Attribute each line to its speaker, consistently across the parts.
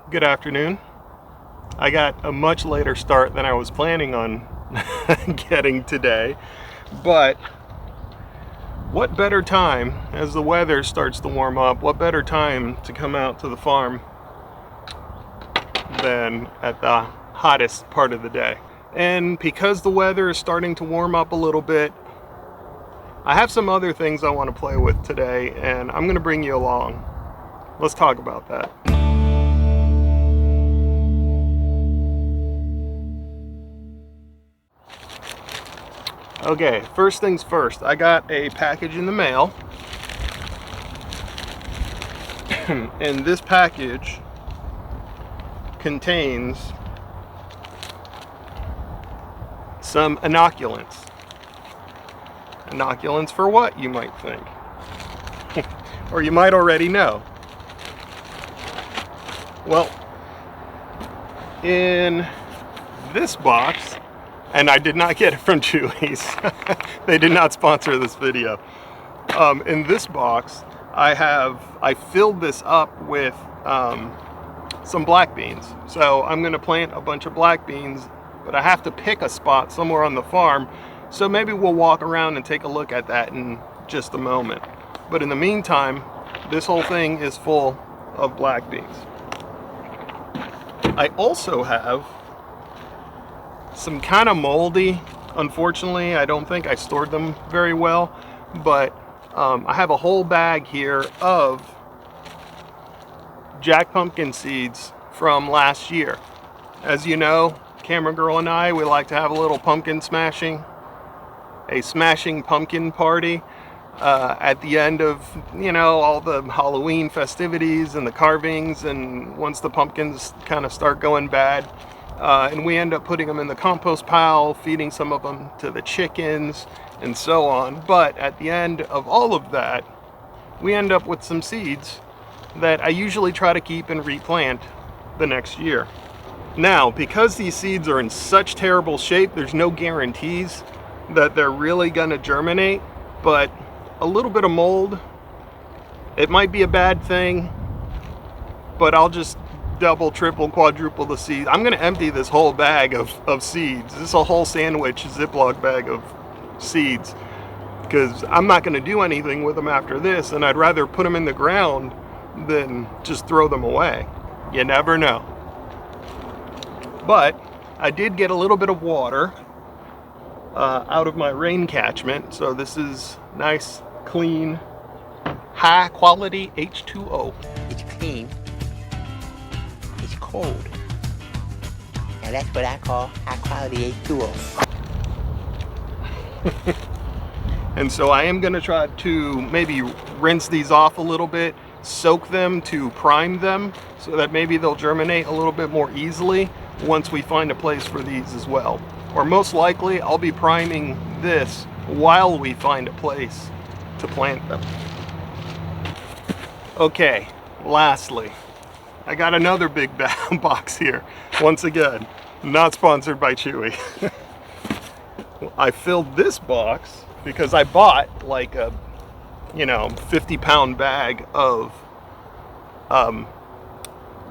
Speaker 1: Good afternoon. I got a much later start than I was planning on getting today, but what better time as the weather starts to warm up, what better time to come out to the farm than at the hottest part of the day. And because the weather is starting to warm up a little bit, I have some other things I want to play with today, and I'm going to bring you along. Let's talk about that. Okay, first things first, I got a package in the mail, and this package contains some inoculants. Inoculants for what, you might think? Or you might already know. Well, in this box, and I did not get it from Chewy's. They did not sponsor this video. In this box, I filled this up with some black beans. So I'm going to plant a bunch of black beans, but I have to pick a spot somewhere on the farm. So maybe we'll walk around and take a look at that in just a moment. But in the meantime, this whole thing is full of black beans. I also have some kind of moldy, unfortunately. I don't think I stored them very well, but I have a whole bag here of jack pumpkin seeds from last year. As you know, camera girl and I, we like to have a little pumpkin smashing, a smashing pumpkin party at the end of, you know, all the Halloween festivities and the carvings, and once the pumpkins kind of start going bad. And we end up putting them in the compost pile, feeding some of them to the chickens, and so on. But at the end of all of that, we end up with some seeds that I usually try to keep and replant the next year. Now, because these seeds are in such terrible shape, there's no guarantees that they're really going to germinate, but a little bit of mold, it might be a bad thing, but I'll just double, triple, quadruple the seeds. I'm going to empty this whole bag of seeds. This is a whole sandwich Ziploc bag of seeds, because I'm not going to do anything with them after this, and I'd rather put them in the ground than just throw them away. You never know. But I did get a little bit of water out of my rain catchment, so this is nice, clean, high quality H2O.
Speaker 2: It's clean. Cold. And that's what I call high quality H2O.
Speaker 1: And so I am going to try to maybe rinse these off a little bit, soak them to prime them, so that maybe they'll germinate a little bit more easily once we find a place for these as well. Or most likely I'll be priming this while we find a place to plant them. Okay, lastly, I got another big box here. Once again, not sponsored by Chewy. I filled this box because I bought like a, 50-pound bag of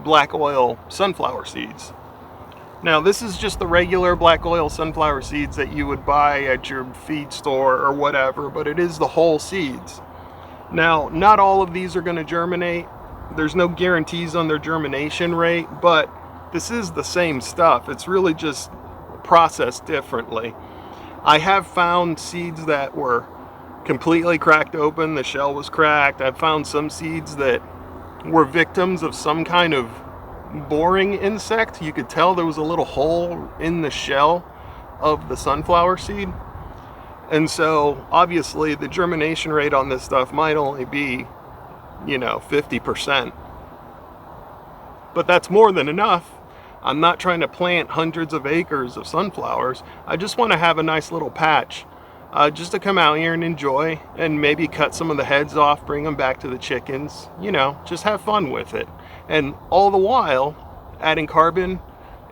Speaker 1: black oil sunflower seeds. Now, this is just the regular black oil sunflower seeds that you would buy at your feed store or whatever, but it is the whole seeds. Now, not all of these are going to germinate. There's no guarantees on their germination rate, but this is the same stuff. It's really just processed differently. I have found seeds that were completely cracked open. The shell was cracked. I've found some seeds that were victims of some kind of boring insect. You could tell there was a little hole in the shell of the sunflower seed. And so obviously the germination rate on this stuff might only be 50%. But that's more than enough. I'm not trying to plant hundreds of acres of sunflowers. I just want to have a nice little patch just to come out here and enjoy, and maybe cut some of the heads off, bring them back to the chickens, just have fun with it. And all the while adding carbon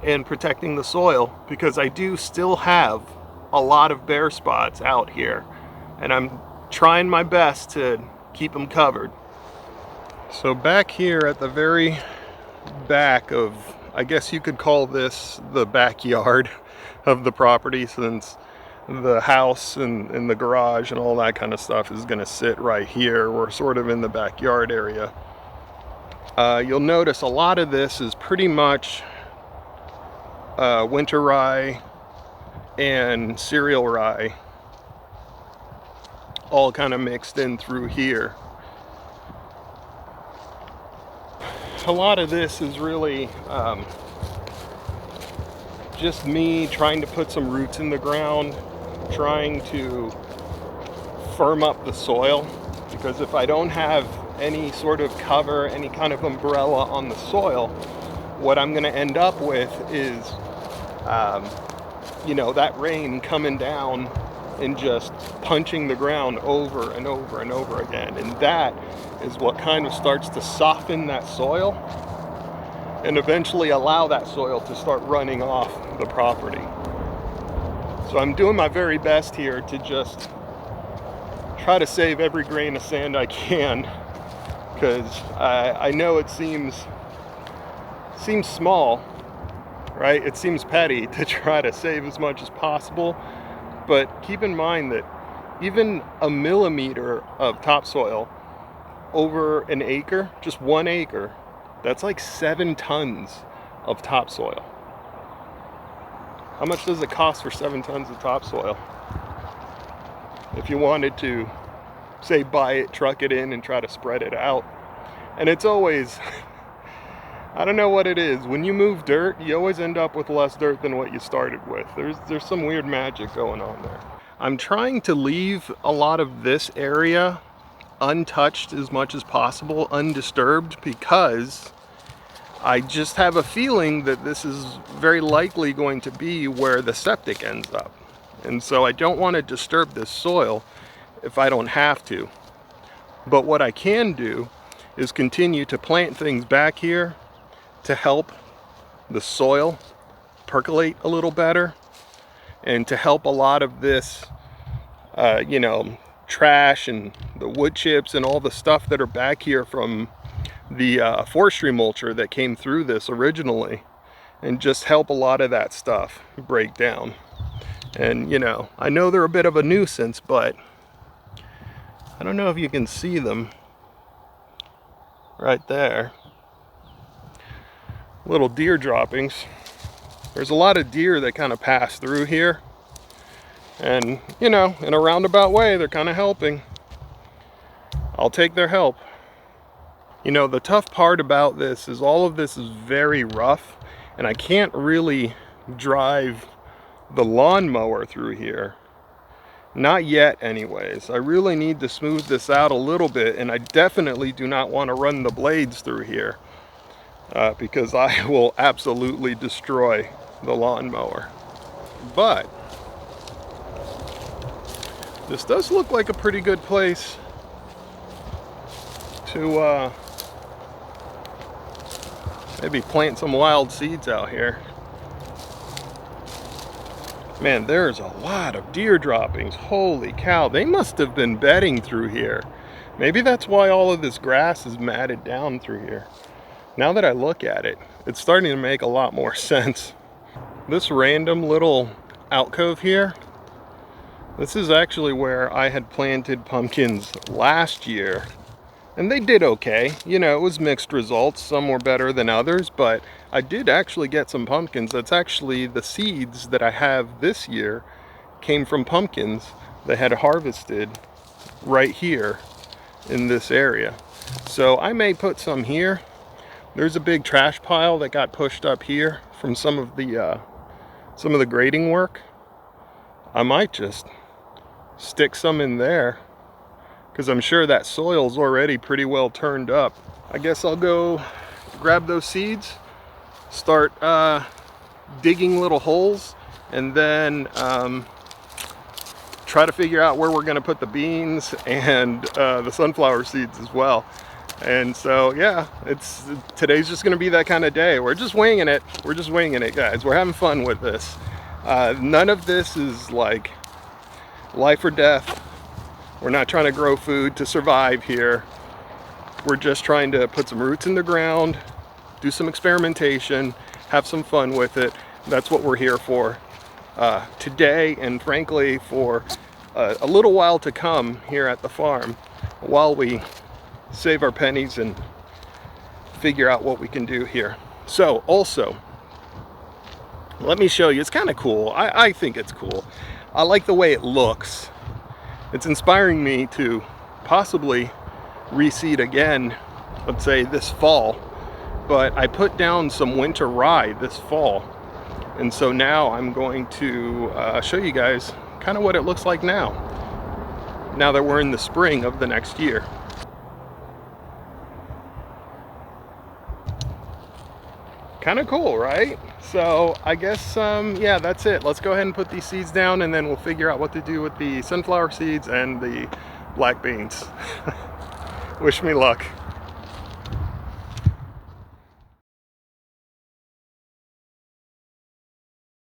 Speaker 1: and protecting the soil, because I do still have a lot of bare spots out here, and I'm trying my best to keep them covered. So back here at the very back of, I guess you could call this the backyard of the property, since the house and the garage and all that kind of stuff is going to sit right here. We're sort of in the backyard area. You'll notice a lot of this is pretty much winter rye and cereal rye all kind of mixed in through here. A lot of this is really just me trying to put some roots in the ground, trying to firm up the soil, because if I don't have any sort of cover, any kind of umbrella on the soil, what I'm going to end up with is you know, that rain coming down and just punching the ground over and over and over again. And that is what kind of starts to soften that soil and eventually allow that soil to start running off the property. So I'm doing my very best here to just try to save every grain of sand I can, because I know it seems small, right? It seems petty to try to save as much as possible, but keep in mind that even a millimeter of topsoil over an acre, just 1 acre, that's like 7 tons of topsoil. How much does it cost for 7 tons of topsoil? If you wanted to, say, buy it, truck it in, and try to spread it out. And it's always, I don't know what it is. When you move dirt, you always end up with less dirt than what you started with. There's some weird magic going on there. I'm trying to leave a lot of this area untouched as much as possible, undisturbed, because I just have a feeling that this is very likely going to be where the septic ends up. And so I don't want to disturb this soil if I don't have to. But what I can do is continue to plant things back here to help the soil percolate a little better, and to help a lot of this, you know, trash and the wood chips and all the stuff that are back here from the forestry mulcher that came through this originally, and just help a lot of that stuff break down. And you know, I know they're a bit of a nuisance, but I don't know if you can see them right there. Little deer droppings. There's a lot of deer that kind of pass through here, and you know, in a roundabout way, they're kind of helping. I'll take their help. You know, the tough part about this is all of this is very rough, and I can't really drive the lawnmower through here. Not yet anyways. I really need to smooth this out a little bit, and I definitely do not want to run the blades through here, because I will absolutely destroy the lawnmower. But this does look like a pretty good place to maybe plant some wild seeds out here. Man, there's a lot of deer droppings. Holy cow, they must have been bedding through here. Maybe that's why all of this grass is matted down through here. Now that I look at it, it's starting to make a lot more sense. This random little alcove here, this is actually where I had planted pumpkins last year. And they did okay. You know, it was mixed results. Some were better than others, but I did actually get some pumpkins. That's actually the seeds that I have this year came from pumpkins that had harvested right here in this area. So I may put some here. There's a big trash pile that got pushed up here from some of the grading work. I might just stick some in there, because I'm sure that soil's already pretty well turned up. I guess I'll go grab those seeds, start digging little holes, and then try to figure out where we're going to put the beans and the sunflower seeds as well. And so yeah, today's just going to be that kind of day. We're just winging it. We're just winging it, guys. We're having fun with this. None of this is like life or death. We're not trying to grow food to survive here. We're just trying to put some roots in the ground, do some experimentation, have some fun with it. That's what we're here for today, and frankly for a little while to come here at the farm, while we save our pennies and figure out what we can do here. So also, let me show you. It's kind of cool. I think it's cool. I like the way it looks. It's inspiring me to possibly reseed again, let's say this fall. But I put down some winter rye this fall, and so now I'm going to show you guys kind of what it looks like now that we're in the spring of the next year. Kind of cool, right? So I guess yeah, that's it. Let's go ahead and put these seeds down, and then we'll figure out what to do with the sunflower seeds and the black beans. Wish me luck.